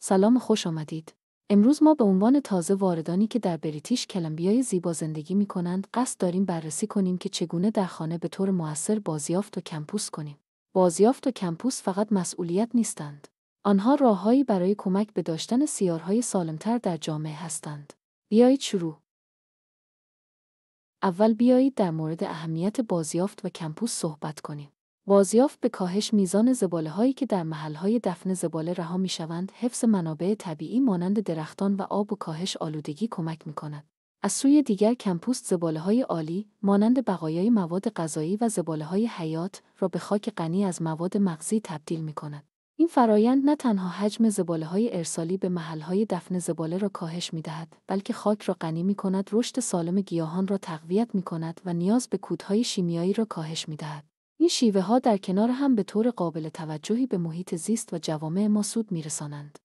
سلام، خوش آمدید. امروز ما به عنوان تازه واردانی که در بریتیش کلمبیای زیبا زندگی می کنند قصد داریم بررسی کنیم که چگونه در خانه به طور مؤثر بازیافت و کمپوست کنیم. بازیافت و کمپوست فقط مسئولیت نیستند. آنها راههایی برای کمک به داشتن سیارهای سالمتر در جامعه هستند. بیایید شروع. اول بیایید در مورد اهمیت بازیافت و کمپوست صحبت کنیم. بازیافت به کاهش میزان زباله‌هایی که در محل‌های دفن زباله رها می‌شوند، حفظ منابع طبیعی مانند درختان و آب و کاهش آلودگی کمک می‌کند. از سوی دیگر کمپوست زباله‌های عالی مانند بقایای مواد غذایی و زباله‌های حیات را به خاک غنی از مواد مغذی تبدیل می‌کند. این فرایند نه تنها حجم زباله‌های ارسالی به محل‌های دفن زباله را کاهش می‌دهد، بلکه خاک را غنی می‌کند، رشد سالم گیاهان را تقویت می‌کند و نیاز به کودهای شیمیایی را کاهش می‌دهد. این شیوه‌ها در کنار هم به طور قابل توجهی به محیط زیست و جوامع ما سود می‌رسانند.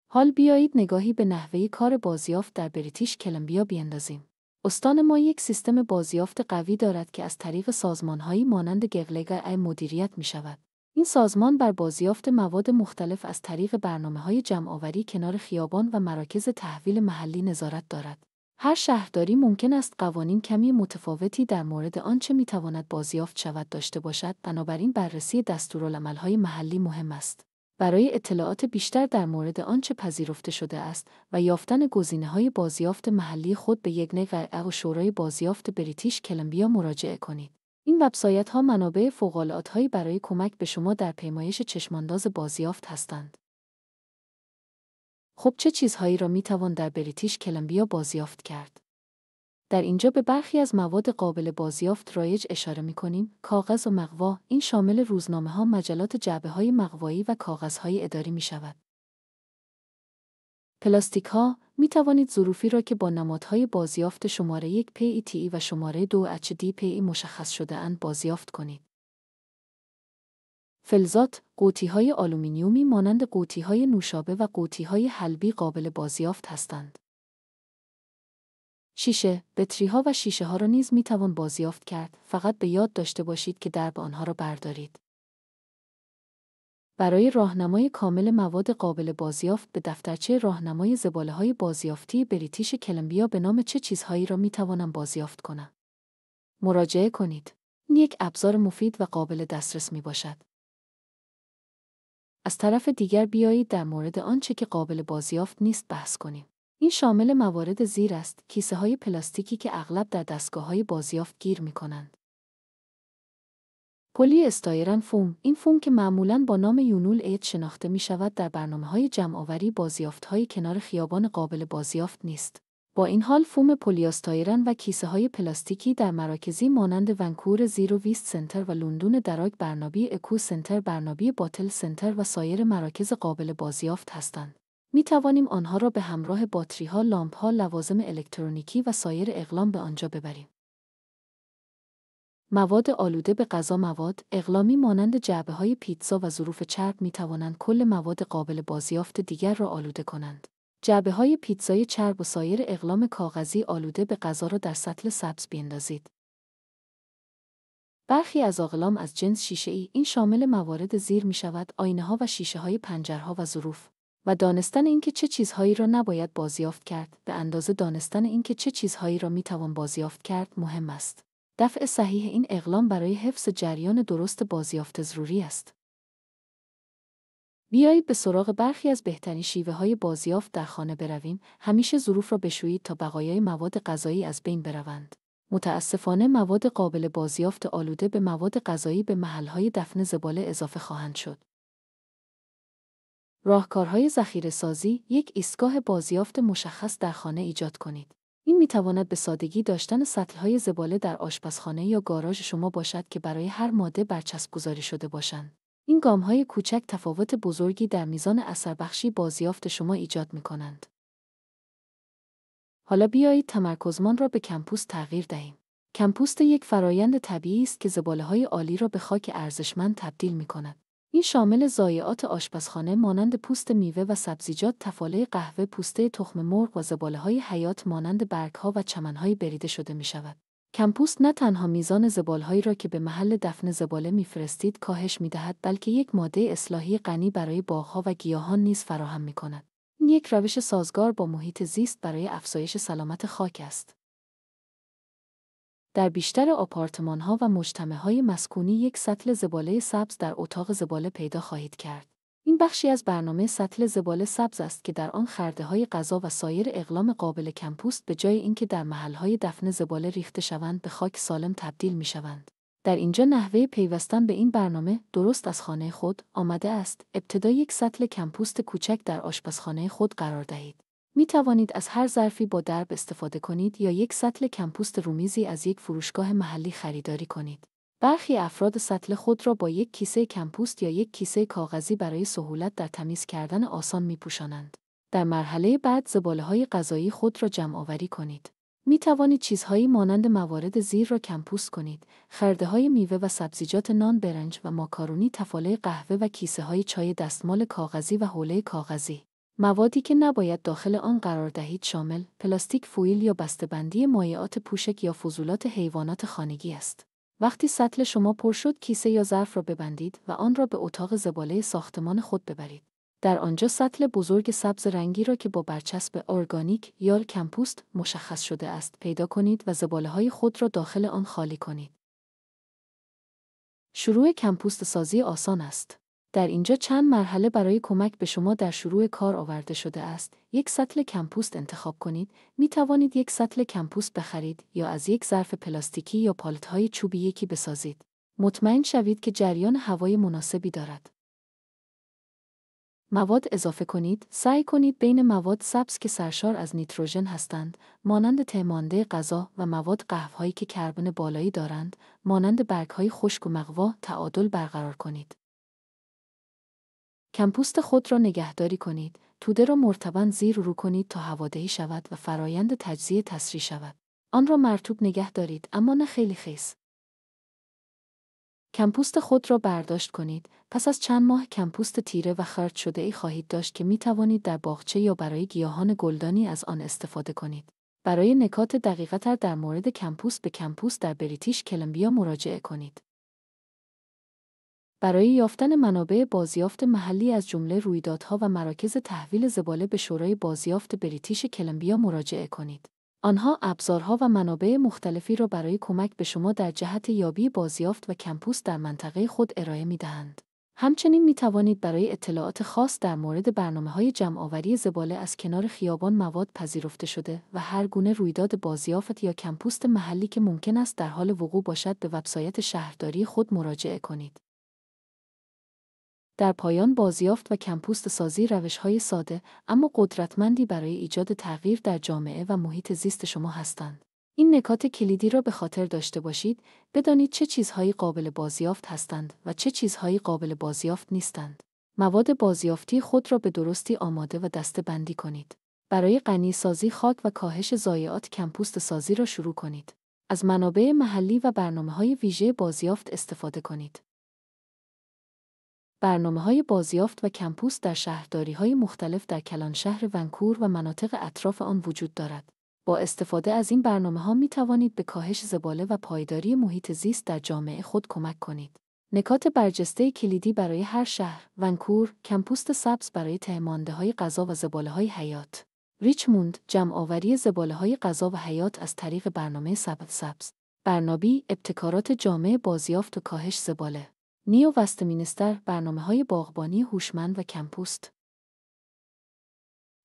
حال بیایید نگاهی به نحوه کار بازیافت در بریتیش کلمبیا بیندازیم. استان ما یک سیستم بازیافت قوی دارد که از طریق سازمان‌هایی مانند گغلگ‌ای مدیریت می‌شود. این سازمان بر بازیافت مواد مختلف از طریق برنامه‌های جمع‌آوری کنار خیابان و مراکز تحویل محلی نظارت دارد. هر شهرداری ممکن است قوانین کمی متفاوتی در مورد آنچه می‌تواند بازیافت شود داشته باشد، بنابراین بررسی دستورالعمل‌های محلی مهم است. برای اطلاعات بیشتر در مورد آنچه پذیرفته شده است و یافتن گزینه‌های بازیافت محلی خود به یگنه و شورای بازیافت بریتیش کلمبیا مراجعه کنید. این وبسایت‌ها منابع فوق‌العاده‌ای برای کمک به شما در پیمایش چشمانداز بازیافت هستند. خب چه چیزهایی را می‌توان در بریتیش کلمبیا بازیافت کرد؟ در اینجا به برخی از مواد قابل بازیافت رایج اشاره می‌کنیم. کاغذ و مقوا، این شامل روزنامه‌ها، مجلات، جعبه‌های مقوایی و کاغذهای اداری می‌شود. پلاستیک‌ها، می‌توانید ظروفی را که با نمادهای بازیافت شماره 1 PETE و شماره 2 HDPE مشخص شده‌اند بازیافت کنید. فلزات، قوطی‌های آلومینیومی مانند قوطی‌های نوشابه و قوطی‌های حلبی قابل بازیافت هستند. شیشه، بطری‌ها و شیشه‌ها را نیز می‌توان بازیافت کرد، فقط به یاد داشته باشید که درب آنها را بردارید. برای راهنمای کامل مواد قابل بازیافت به دفترچه راهنمای زباله‌های بازیافتی بریتیش کلمبیا به نام چه چیزهایی را می‌توانم بازیافت کنم مراجعه کنید. این یک ابزار مفید و قابل دسترس می‌باشد. از طرف دیگر بیایید در مورد آنچه که قابل بازیافت نیست بحث کنیم. این شامل موارد زیر است: کیسه‌های پلاستیکی که اغلب در دستگاه‌های بازیافت گیر می‌کنند. پلی استایرن فوم، این فوم که معمولاً با نام یونول اید شناخته می‌شود، در برنامه‌های جمع‌آوری بازیافت‌های کنار خیابان قابل بازیافت نیست. با این حال فوم پلی استایرن و کیسه‌های پلاستیکی در مراکزی مانند ونکور زیرو ویست سنتر و لندون دراگ برنابی اکو سنتر، برنابی باتل سنتر و سایر مراکز قابل بازیافت هستند. می توانیم آنها را به همراه باتری‌ها، لامپ‌ها، لوازم الکترونیکی و سایر اقلام به آنجا ببریم. مواد آلوده به غذا، مواد اقلامی مانند جعبه‌های پیتزا و ظروف چرب می توانند کل مواد قابل بازیافت دیگر را آلوده کنند. جعبه‌های پیتزای چرب و سایر اقلام کاغذی آلوده به غذا را در سطل سبز بیندازید. برخی از اقلام از جنس شیشه‌ای، این شامل موارد زیر می شود: آینه‌ها و شیشه‌های پنجرها و ظروف. و دانستن اینکه چه چیزهایی را نباید بازیافت کرد، به اندازه دانستن اینکه چه چیزهایی را می توان بازیافت کرد مهم است. دفع صحیح این اقلام برای حفظ جریان درست بازیافت ضروری است. بیایید به سراغ برخی از بهترین شیوه‌های بازیافت در خانه برویم. همیشه ظروف را بشویید تا بقایای مواد غذایی از بین بروند. متاسفانه مواد قابل بازیافت آلوده به مواد غذایی به محل‌های دفن زباله اضافه خواهند شد. راهکارهای ذخیره‌سازی: یک ایستگاه بازیافت مشخص در خانه ایجاد کنید. این می‌تواند به سادگی داشتن سطل‌های زباله در آشپزخانه یا گاراژ شما باشد که برای هر ماده برچسب گذاری شده باشند. این گام‌های کوچک تفاوت بزرگی در میزان اثربخشی بازیافت شما ایجاد می‌کنند. حالا بیایید تمرکزمان را به کمپوست تغییر دهیم. کمپوست یک فرایند طبیعی است که زباله‌های عالی را به خاک ارزشمند تبدیل می‌کند. این شامل ضایعات آشپزخانه مانند پوست میوه و سبزیجات، تفاله قهوه، پوسته تخم مرغ و زباله‌های حیات مانند برگ‌ها و چمن‌های بریده شده می‌شود. کمپوست نه تنها میزان زبالهایی را که به محل دفن زباله می‌فرستید کاهش می‌دهد، بلکه یک ماده اصلاحی غنی برای باغ‌ها و گیاهان نیز فراهم می‌کند. این یک روش سازگار با محیط زیست برای افزایش سلامت خاک است. در بیشتر آپارتمان‌ها و مجتمع‌های مسکونی یک سطل زباله سبز در اتاق زباله پیدا خواهید کرد. این بخشی از برنامه سطل زباله سبز است که در آن خرده‌های غذا و سایر اقلام قابل کمپوست به جای اینکه در محل‌های دفن زباله ریخته شوند به خاک سالم تبدیل می‌شوند. در اینجا نحوه پیوستن به این برنامه درست از خانه خود آمده است. ابتدا یک سطل کمپوست کوچک در آشپزخانه خود قرار دهید. می توانید از هر ظرفی با درب استفاده کنید یا یک سطل کمپوست رومیزی از یک فروشگاه محلی خریداری کنید. برخی افراد سطل خود را با یک کیسه کمپوست یا یک کیسه کاغذی برای سهولت در تمیز کردن آسان می پوشانند. در مرحله بعد زباله‌های غذایی خود را جمع آوری کنید. می توانید چیزهایی مانند موارد زیر را کمپوست کنید، خرده‌های میوه و سبزیجات، نان، برنج و ماکارونی، تفاله قهوه و کیسه‌های چای، دستمال کاغذی و حوله کاغذی. موادی که نباید داخل آن قرار دهید شامل پلاستیک، فویل یا بسته‌بندی مایعات پوشک یا فضولات حیوانات خانگی است. وقتی سطل شما پر شد، کیسه یا ظرف را ببندید و آن را به اتاق زباله ساختمان خود ببرید. در آنجا سطل بزرگ سبز رنگی را که با برچسب ارگانیک یا کمپوست مشخص شده است پیدا کنید و زباله‌های خود را داخل آن خالی کنید. شروع کمپوست سازی آسان است. در اینجا چند مرحله برای کمک به شما در شروع کار آورده شده است. یک سطل کمپوست انتخاب کنید. می توانید یک سطل کمپوست بخرید یا از یک ظرف پلاستیکی یا پالت‌های چوبی یکی بسازید. مطمئن شوید که جریان هوای مناسبی دارد. مواد اضافه کنید. سعی کنید بین مواد سبز که سرشار از نیتروژن هستند، مانند ته‌مانده غذا، و مواد قهوه‌ای که کربن بالایی دارند، مانند برگ‌های خشک و مقوا، تعادل برقرار کنید. کمپوست خود را نگهداری کنید. توده را مرتباً زیر و رو کنید تا هوادهی شود و فرایند تجزیه تسریع شود. آن را مرطوب نگه دارید، اما نه خیلی خیس. کمپوست خود را برداشت کنید. پس از چند ماه کمپوست تیره و خرد شده ای خواهید داشت که می توانید در باغچه یا برای گیاهان گلدانی از آن استفاده کنید. برای نکات دقیق‌تر در مورد کمپوست به کمپوست در بریتیش کلمبیا مراجعه کنید. برای یافتن منابع بازیافت محلی از جمله رویدادها و مراکز تحویل زباله به شورای بازیافت بریتیش کلمبیا مراجعه کنید. آنها ابزارها و منابع مختلفی را برای کمک به شما در جهت یابی بازیافت و کمپوست در منطقه خود ارائه می دهند. همچنین می توانید برای اطلاعات خاص در مورد برنامه‌های جمع‌آوری زباله از کنار خیابان، مواد پذیرفته شده و هر گونه رویداد بازیافت یا کمپوست محلی که ممکن است در حال وقوع باشد به وبسایت شهرداری خود مراجعه کنید. در پایان، بازیافت و کمپوست سازی روش‌های ساده اما قدرتمندی برای ایجاد تغییر در جامعه و محیط زیست شما هستند. این نکات کلیدی را به خاطر داشته باشید. بدانید چه چیزهایی قابل بازیافت هستند و چه چیزهایی قابل بازیافت نیستند. مواد بازیافتی خود را به درستی آماده و دسته‌بندی کنید. برای غنی سازی خاک و کاهش ضایعات کمپوست سازی را شروع کنید. از منابع محلی و برنامه‌های ویژه بازیافت استفاده کنید. برنامه‌های بازیافت و کمپوست در شهرداری‌های مختلف در کلانشهر ونکوور و مناطق اطراف آن وجود دارد. با استفاده از این برنامه‌ها می‌توانید به کاهش زباله و پایداری محیط زیست در جامعه خود کمک کنید. نکات برجسته کلیدی برای هر شهر: ونکوور، کمپوست سبز برای ته‌مانده‌های غذا و زباله‌های حیات. ریچموند، جمع‌آوری زباله‌های غذا و حیات از طریق برنامه سبز. برنابی، ابتکارات جامع بازیافت و کاهش زباله. نیو وستمینستر، برنامه‌های باغبانی هوشمند و کمپوست.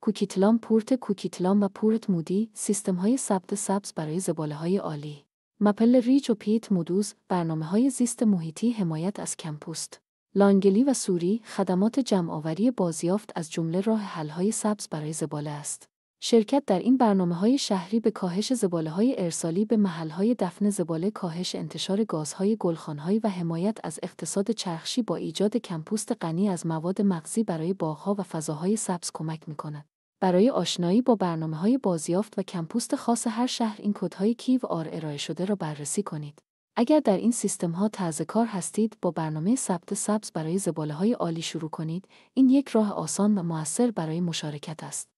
کوکیتلام، پورت کوکیتلام و پورت مودی، سیستم‌های ثبت سبز برای زباله‌های عالی. مپل ریج و پیت مودوز، برنامه‌های زیست محیطی حمایت از کمپوست. لانگلی و سوری، خدمات جمع‌آوری بازیافت از جمله راه حل‌های سبز برای زباله است. شرکت در این برنامه‌های شهری به کاهش زباله‌های ارسالی به محل‌های دفن زباله، کاهش انتشار گازهای گلخانه‌ای و حمایت از اقتصاد چرخشی با ایجاد کمپوست غنی از مواد مغذی برای باغ‌ها و فضاهای سبز کمک می‌کند. برای آشنایی با برنامه‌های بازیافت و کمپوست خاص هر شهر، این کدهای QR ارائه شده را بررسی کنید. اگر در این سیستم‌ها تازه‌کار هستید، با برنامه ثبت سبز برای زباله‌های عالی شروع کنید. این یک راه آسان و مؤثر برای مشارکت است.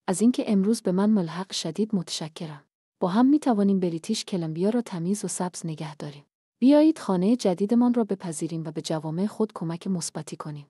از اینکه امروز به من ملحق شدید متشکرم. با هم می توانیم بریتیش کلمبیا را تمیز و سبز نگه داریم. بیایید خانه جدیدمان را بپذیریم و به جوامع خود کمک مثبتی کنیم.